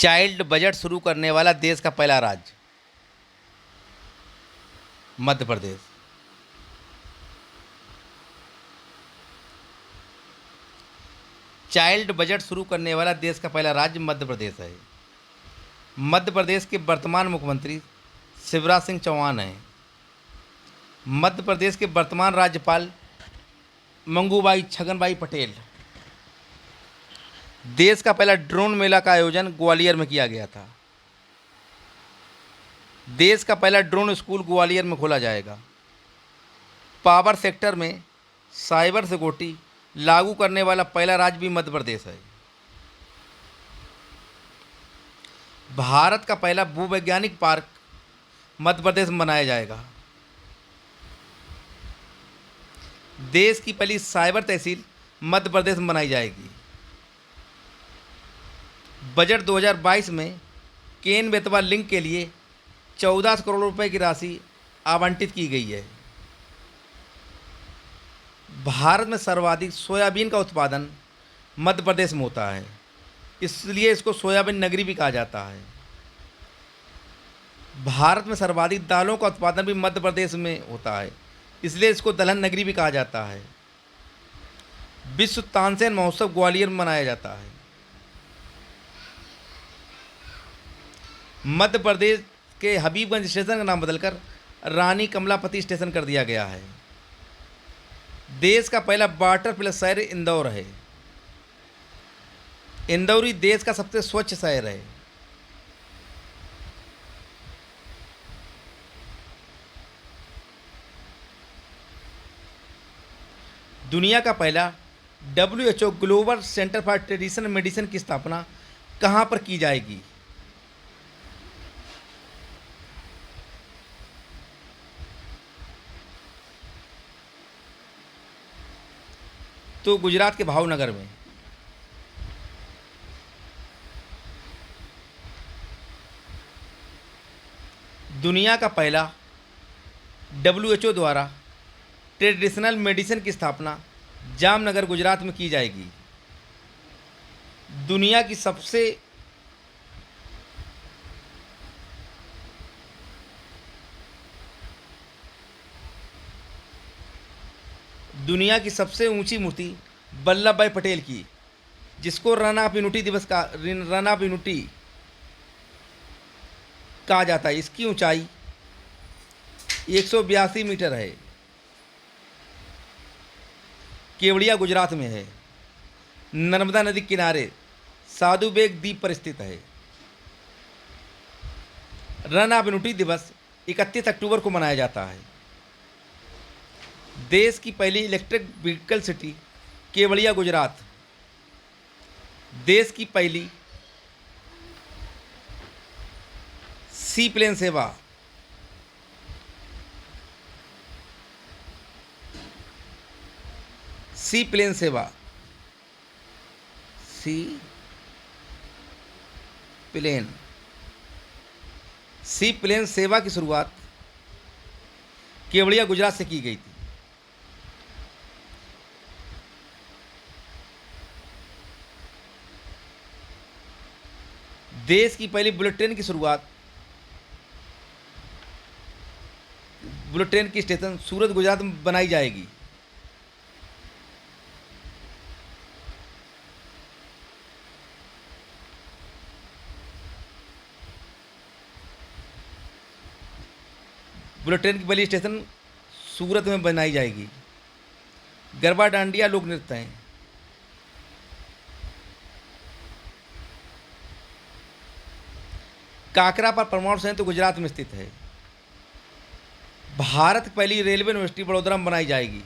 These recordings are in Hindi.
चाइल्ड बजट शुरू करने वाला देश का पहला राज्य मध्य प्रदेश। चाइल्ड बजट शुरू करने वाला देश का पहला राज्य मध्य प्रदेश है। मध्य प्रदेश के वर्तमान मुख्यमंत्री शिवराज सिंह चौहान हैं। मध्य प्रदेश के वर्तमान राज्यपाल मंगूबाई छगनभाई पटेल। देश का पहला ड्रोन मेला का आयोजन ग्वालियर में किया गया था। देश का पहला ड्रोन स्कूल ग्वालियर में खोला जाएगा। पावर सेक्टर में साइबर सिक्योरिटी लागू करने वाला पहला राज्य भी मध्य प्रदेश है। भारत का पहला भूवैज्ञानिक पार्क मध्य प्रदेश में बनाया जाएगा। देश की पहली साइबर तहसील मध्य प्रदेश में बनाई जाएगी। बजट 2022 में केन बेतवा लिंक के लिए 14 करोड़ रुपए की राशि आवंटित की गई है। भारत में सर्वाधिक सोयाबीन का उत्पादन मध्य प्रदेश में होता है, इसलिए इसको सोयाबीन नगरी भी कहा जाता है। भारत में सर्वाधिक दालों का उत्पादन भी मध्य प्रदेश में होता है, इसलिए इसको दलहन नगरी भी कहा जाता है। विश्व तानसेन महोत्सव ग्वालियर में मनाया जाता है। मध्य प्रदेश के हबीबगंज स्टेशन का नाम बदलकर रानी कमलापति स्टेशन कर दिया गया है। देश का पहला वाटर प्लस शहर इंदौर है। इंदौर ही देश का सबसे स्वच्छ शहर है। दुनिया का पहला WHO global centre for traditional medicine की स्थापना कहां पर की जाएगी? तो गुजरात के भावनगर में। दुनिया का पहला WHO द्वारा ट्रेडिशनल मेडिसिन की स्थापना जामनगर गुजरात में की जाएगी। दुनिया की सबसे ऊंची मूर्ति वल्लभ भाई पटेल की, जिसको रन ऑफ यूनिटी कहा जाता है, इसकी ऊंचाई 182 मीटर है। केवड़िया गुजरात में है। नर्मदा नदी किनारे साधु बेग द्वीप पर स्थित है। रन ऑफ यूनिटी दिवस 31 अक्टूबर को मनाया जाता है। देश की पहली electric vehicle city Kevadia Gujarat. देश की पहली सी प्लेन सेवा सी प्लेन सेवा की शुरुआत केवड़िया गुजरात से की गई थी। देश की पहली बुलेट ट्रेन की स्टेशन सूरत गुजरात में बनाई जाएगी। बुलेट ट्रेन की पहली स्टेशन सूरत में बनाई जाएगी। गरबा डांडिया लोक नृत्य हैं। काकरा पर परमाणु संयंत्र गुजरात में स्थित है। भारत की पहली रेलवे यूनिवर्सिटी बड़ोदरा में बनाई जाएगी।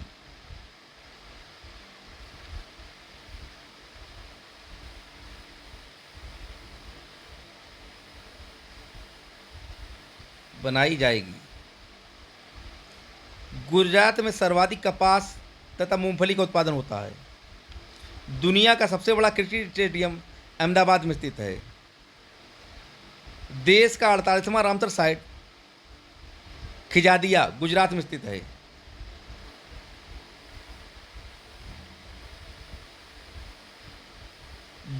गुजरात में सर्वाधिक कपास तथा मूंगफली का उत्पादन होता है। दुनिया का सबसे बड़ा क्रिकेट स्टेडियम अहमदाबाद में स्थित है। देश का 48वां रामसर साइट खिजादिया गुजरात में स्थित है।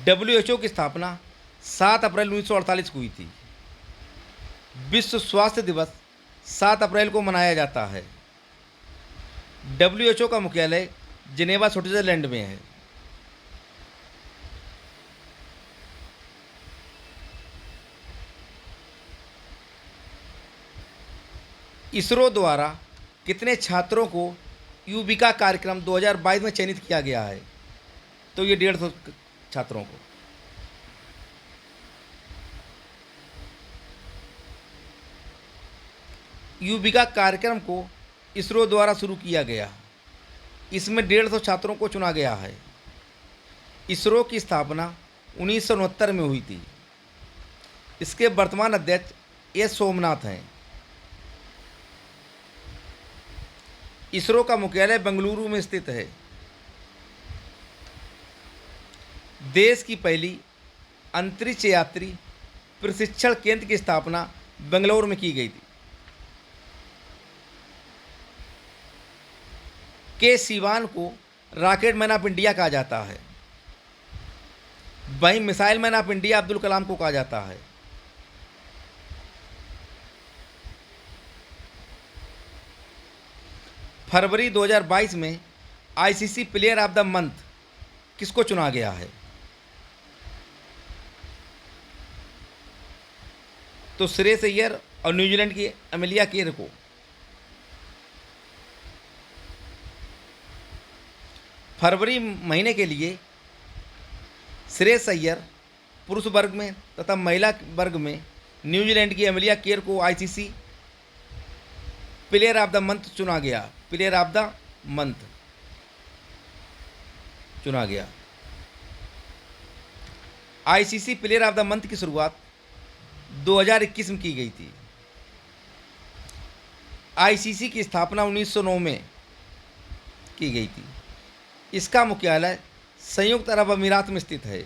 WHO की स्थापना 7 अप्रैल 1948 को हुई थी। विश्व स्वास्थ्य दिवस 7 अप्रैल को मनाया जाता है। WHO का मुख्यालय जिनेवा स्विट्जरलैंड में है। इसरो द्वारा कितने छात्रों को युविका कार्यक्रम 2022 में चयनित किया गया है? तो ये 150 छात्रों को। युविका कार्यक्रम को इसरो द्वारा शुरू किया गया। इसमें 150 छात्रों को चुना गया है। इसरो की स्थापना 1969 में हुई थी। इसके वर्तमान अध्यक्ष एस सोमनाथ हैं। इसरो का मुख्यालय बेंगलुरु में स्थित है। देश की पहली अंतरिक्ष यात्री प्रशिक्षण केंद्र की स्थापना बेंगलुरु में की गई थी। के सिवान को रॉकेट मैन ऑफ इंडिया कहा जाता है। वहीं missile man of India Abdul Kalam को कहा जाता है। फरवरी 2022 में ICC player of the month किसको चुना गया है? तो श्रेयस अय्यर और न्यूजीलैंड की अमेलिया केर को। फरवरी महीने के लिए श्रेयस अय्यर पुरुष वर्ग में तथा महिला वर्ग में न्यूजीलैंड की अमेलिया केर को ICC player of the month चुना गया। प्लेयर ऑफ द मंथ चुना गया। ICC player of the month की शुरुआत 2021 में की गई थी। आईसीसी की स्थापना 1909 में की गई थी। इसका मुख्यालय संयुक्त अरब अमीरात में स्थित है।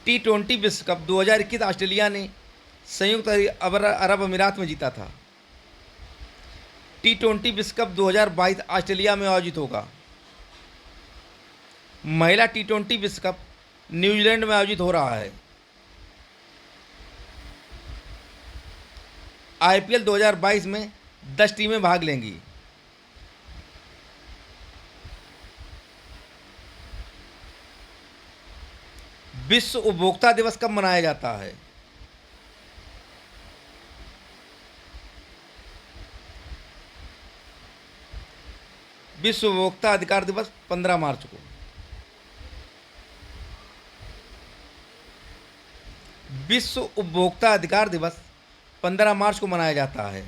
T20 विश्व कप 2021 ऑस्ट्रेलिया ने संयुक्त अरब अमीरात में जीता था। T20 विश्व कप 2022 ऑस्ट्रेलिया में आयोजित होगा। महिला T20 विश्व कप न्यूजीलैंड में आयोजित हो रहा है। आईपीएल 2022 में 10 टीमें भाग लेंगी। विश्व उपभोक्ता दिवस कब मनाया जाता है? विश्व उपभोक्ता अधिकार दिवस 15 मार्च को। विश्व उपभोक्ता अधिकार दिवस 15 मार्च को मनाया जाता है।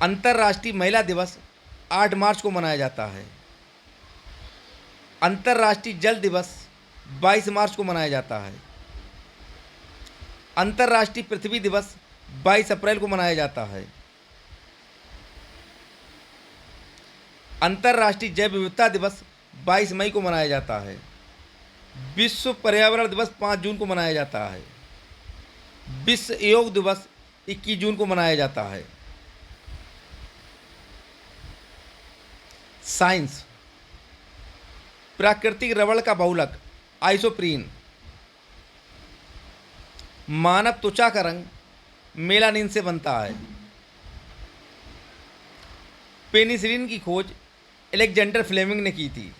अंतर्राष्ट्रीय महिला दिवस 8 मार्च को मनाया जाता है। अंतर्राष्ट्रीय जल दिवस 22 मार्च को मनाया जाता है। अंतर्राष्ट्रीय पृथ्वी दिवस 22 अप्रैल को मनाया जाता है। अंतर्राष्ट्रीय जैव विविधता दिवस 22 मई को मनाया जाता है। विश्व पर्यावरण दिवस 5 जून को मनाया जाता है। विश्व योग दिवस 21 जून को मनाया जाता है। साइंस। प्राकृतिक रबड़ का बहुलक आइसोप्रीन। मानव त्वचा का रंग मेलानिन से बनता है। पेनिसिलिन की खोज अलेक्जेंडर फ्लेमिंग ने की थी।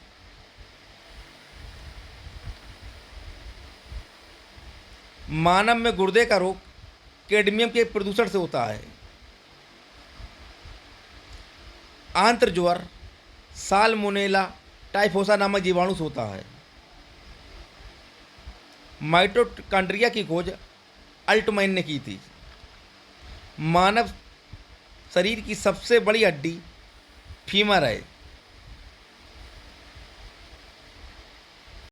मानव में गुर्दे का रोग कैडमियम के प्रदूषण से होता है। आंत्र ज्वर साल्मोनेला टाइफोसा नामक जीवाणु से होता है। माइटोकॉन्ड्रिया की खोज अल्टमैन ने की थी। मानव शरीर की सबसे बड़ी हड्डी फीमर है।